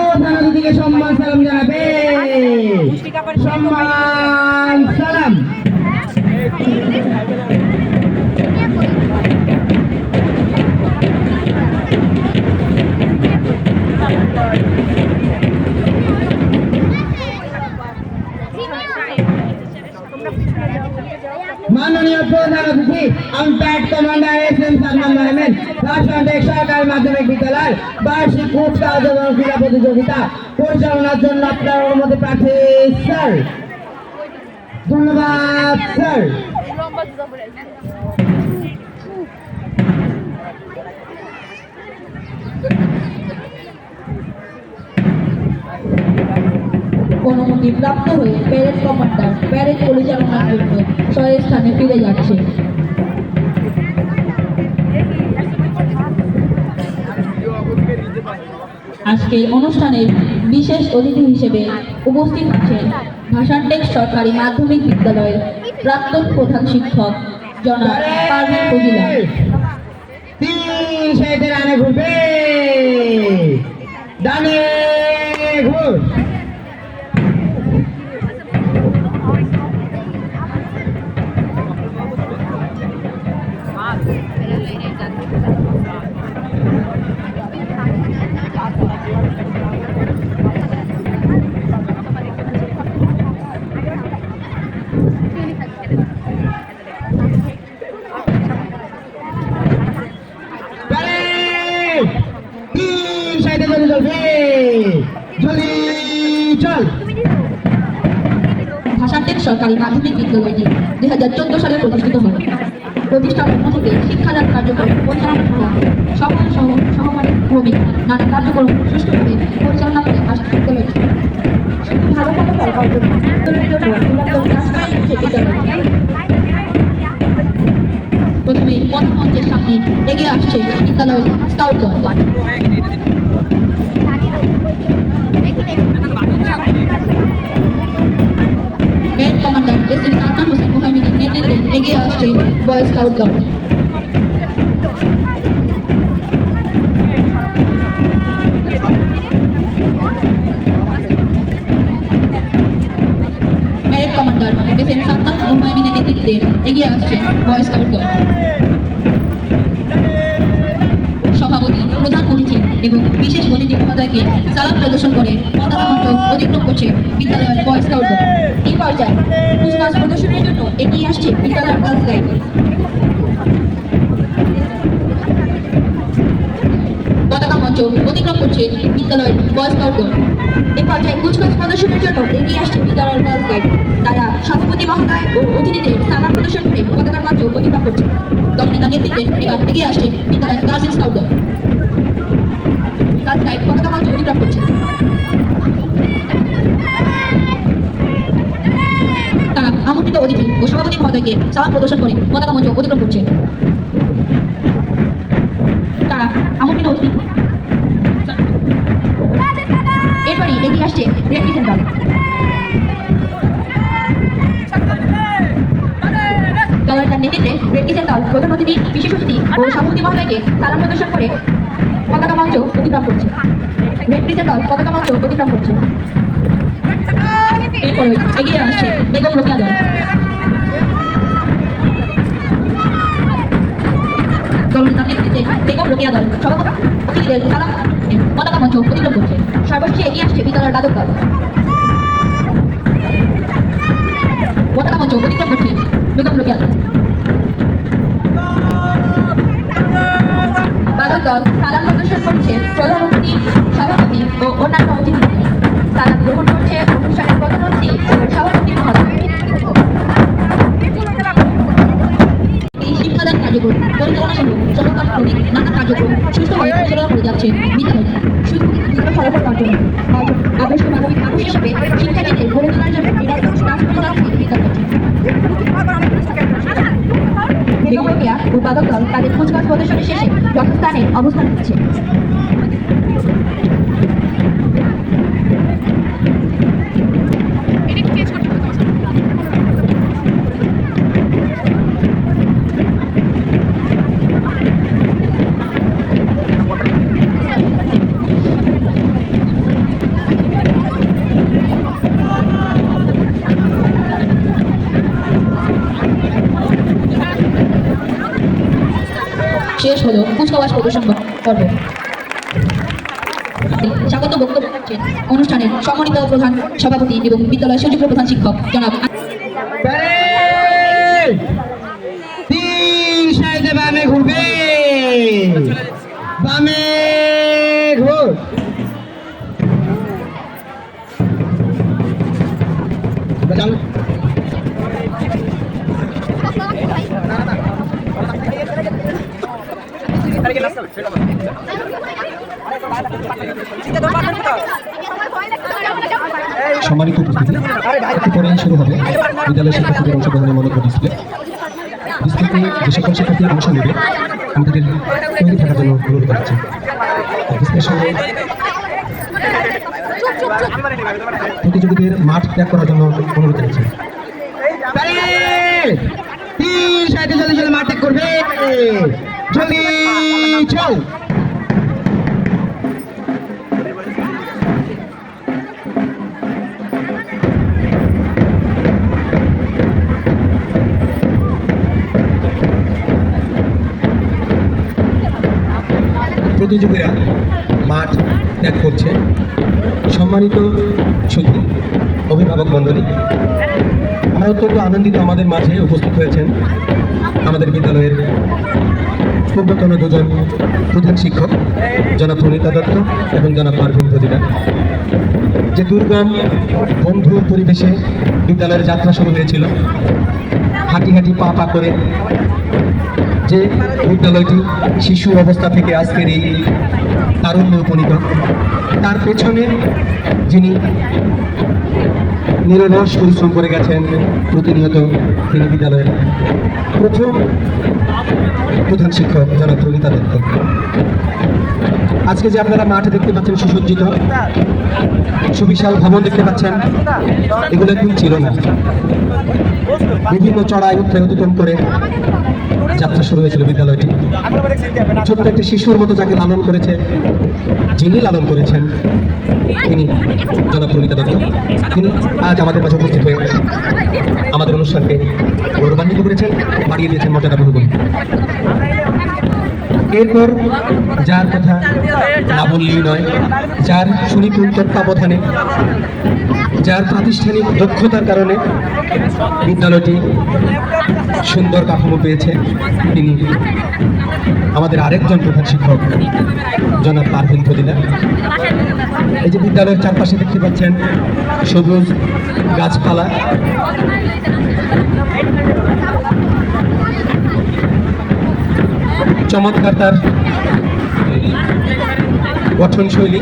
প্রধানমন্ত্রীকে সম্মান সালাম জানাবে। সম্মান সালাম। মাননীয় প্রধান অতিথি, আমি pad commander S M. Salman Ahmed, Rajshahi সরকারি মাধ্যমিক বিদ্যালয় বার্ষিক কুচকাওয়াজ এবং ক্রীড়া প্রতিযোগিতা পরিচালনার জন্য আপনার অনুমতি প্রার্থী স্যার। ধন্যবাদ স্যার। অনুমতি প্রাপ্ত হয়ে প্যারেড কমান্ডার প্যারেড পরিচালনার জন্য স্থানে ফিরে যাচ্ছে। আজকের অনুষ্ঠানের বিশেষ অতিথি হিসেবে উপস্থিত আছেন ভাষানটেক সরকারি মাধ্যমিক বিদ্যালয়ের প্রাক্তন প্রধান শিক্ষক জনাব পারভীন ফজিলা। ভাষানটেক সরকারি মাধ্যমিক বিদ্যালয়টি 2014 সালে প্রতিষ্ঠিত হয়। প্রতিষ্ঠা লগ্ন থেকে শিক্ষাদান কার্যক্রম পরিচালনা করা সহমানের ক্রমে নানা কার্যক্রম সুষ্ঠুভাবে পরিচালনা করে আসছে বিদ্যালয়টি। ভালো ফলাফল অর্জন প্রথমে পথমঞ্চের সামনে এগিয়ে আসছে বিদ্যালয়ের স্কাউট দল। Commander S M. সালমান হোসেন মোহাম্মদের নেতৃত্বে এগিয়ে আসছে বয় স্কাউট দল। Parade commander S M. সালমান মোহাম্মদের নেতৃত্বে এগিয়ে আসছে বয় স্কাউট দল। সভাপতি, প্রধান অতিথি এবং বিশেষ অতিথি মহোদয়কে সালাম প্রদর্শন করে পতাকা মঞ্চ অতিক্রম করছে বিদ্যালয়ের বয় স্কাউট দল। এই পর্যায়ে কুচকাওয়াজ প্রদর্শনের জন্য এগিয়ে আসছে বিদ্যালয়ের গার্লস গাইড। পতাকা মঞ্চ অতিক্রম করছে বিদ্যালয়ের বয় স্কাউট দল। এই পর্যায়ে কুচকাওয়াজ প্রদর্শনের জন্য এগিয়ে আসছে বিদ্যালয়ের গার্লস গাইড। তারা সভাপতি মহোদয় ও অতিথিদের সালাম প্রদর্শন করে পতাকা মঞ্চ অতিক্রম করছে। দল নেতা নেতৃত্বে এবার এগিয়ে আসছে বিদ্যালয়ের গার্লস স্কাউট দল। গার্লস গাইড পতাকা মঞ্চ অতিক্রম করছে। তারা আমন্ত্রিত অতিথি ও সভাপতি মহোদয়কে সালাম প্রদর্শন করে পতাকা মঞ্চ অতিক্রম করছে। তারা আমন্ত্রিত অতিথি এরপরই এগিয়ে আসছে রেপ্রেজেন্ট দল। দলের নেতৃত্বে রেপ্রেজেন্ট দল প্রধান অতিথি, বিশেষ অতিথি ও সভাপতি মহোদয়কে সালাম প্রদর্শন করে পতাকা মঞ্চ অতিক্রম করছে। রেপ্রেজেন্ট দল পতাকা মঞ্চ অতিক্রম করছে। এরপরে এগিয়ে আসছে বেগম রোকেয়া দল। দলের নেতৃত্বে বেগম রোকেয়া দল সভাপতি অতিথিদের সালাম পতাকা মঞ্চ অতিক্রম করছে। সর্বশেষে এগিয়ে আসছে বিদ্যালয়ের দ্বাদশ দল। পতাকা মঞ্চ অতিক্রম করছে বেগম রোকেয়া দল। দ্বাদশ দল সালাম প্রদর্শন করছে প্রধান অতিথি, সভাপতি ও অন্যান্য অতিথি। সালাম গ্রহণ করছে অনুষ্ঠানের প্রধান অতিথি ও সভাপতি মহোদয়। এই শিক্ষাদান কার্যক্রম পরিচালনা সহ সহকারী নানা কার্যক্রম সুষ্ঠুভাবে পরিচালনা করে যাচ্ছে বিদ্যালয়। শুধু বিদ্যালয় ফলাফল অর্জন আদর্শ মানবিক মানুষ হিসেবে শিক্ষার্থীদের গড়ে তোলার জন্য নিরন্তর কাজ করে যাচ্ছে বিদ্যালয়টি। বেগম রোকেয়া ও বাদক দল তাদের কুচকাওয়াজ প্রদর্শনী শেষে যথাস্থানে অবস্থান করছে। শেষ হলো কুচকাওয়াজ প্রদর্শন পর্ব। স্বাগত বক্তব্য রাখছেন অনুষ্ঠানের সম্মানিত প্রধান সভাপতি এবং বিদ্যালয়ের সুযোগ্য প্রধান শিক্ষক জনাব বামে ঘুরবে, বামে ঘুর। সম্মানিত উপস্থিতি, একটু পরে শুরু হবে বিদ্যালয়ের শিক্ষার্থীদের অংশগ্রহণের মনোজ্ঞ ডিসপ্লে। ডিসপ্লেতে যে সকল শিক্ষার্থী অংশ নেবে আমি তাদের তৈরি থাকার জন্য অনুরোধ করছি। ডিসপ্লের সঙ্গে প্রতিযোগীদের মাঠ ত্যাগ করার জন্য অনুরোধ করছি। মাঠ ত্যাগ করবে, জলদি চল। প্রতিযোগীরা মাঠ ত্যাগ করছে। সম্মানিত সুধী, অভিভাবক মণ্ডলী, আমরা অত্যন্ত আনন্দিত আমাদের মাঝে উপস্থিত হয়েছেন আমাদের বিদ্যালয়ের পূর্বতন দুজন প্রধান শিক্ষক জনাব প্রণীতা দত্ত এবং জনাব পারভিন প্রতিটা। যে দুর্গম বন্ধুর পরিবেশে বিদ্যালয়ের যাত্রা শুরু হয়েছিল, হাঁটি হাঁটি পা পা করে যে বিদ্যালয়টি শিশু অবস্থা থেকে আজকের এই তারুণ্যে উপনীত, তার পেছনে যিনি নিরলস পরিশ্রম করে গেছেন প্রতিনিয়ত, তিনি বিদ্যালয়ের প্রথম প্রধান শিক্ষক জনাব প্রণীতা দত্ত। আজকে যে আপনারা মাঠে দেখতে পাচ্ছেন সুসজ্জিত সুবিশাল ভবন দেখতে পাচ্ছেন, এগুলো একদিন ছিল না। বিভিন্ন চড়াই উত্তরায় অতিক্রম করে যাত্রা শুরু হয়েছিল বিদ্যালয়টি। ছোট্ট একটি শিশুর মতো যাকে লালন করেছে, যিনি লালন করেছেন, তিনি জনাব প্রণীতা দত্ত। তিনি আজ আমাদের কাছে উপস্থিত হয়ে আমাদের অনুষ্ঠানকে গৌরবান্বিত করেছেন, বাড়িয়ে দিয়েছেন মর্যাদা বহুগুণ। এরপর যার কথা না বললেই নয়, যার সুনিপুণ তত্ত্বাবধানে, যার প্রাতিষ্ঠানিক দক্ষতার কারণে বিদ্যালয়টি সুন্দর কাঠামো পেয়েছে, তিনি আমাদের আরেকজন প্রধান শিক্ষক জনাব পারভিন প্রতিটা। এই যে বিদ্যালয়ের চারপাশে দেখতে পাচ্ছেন সবুজ গাছপালা, চমৎকার তার গঠনশৈলী।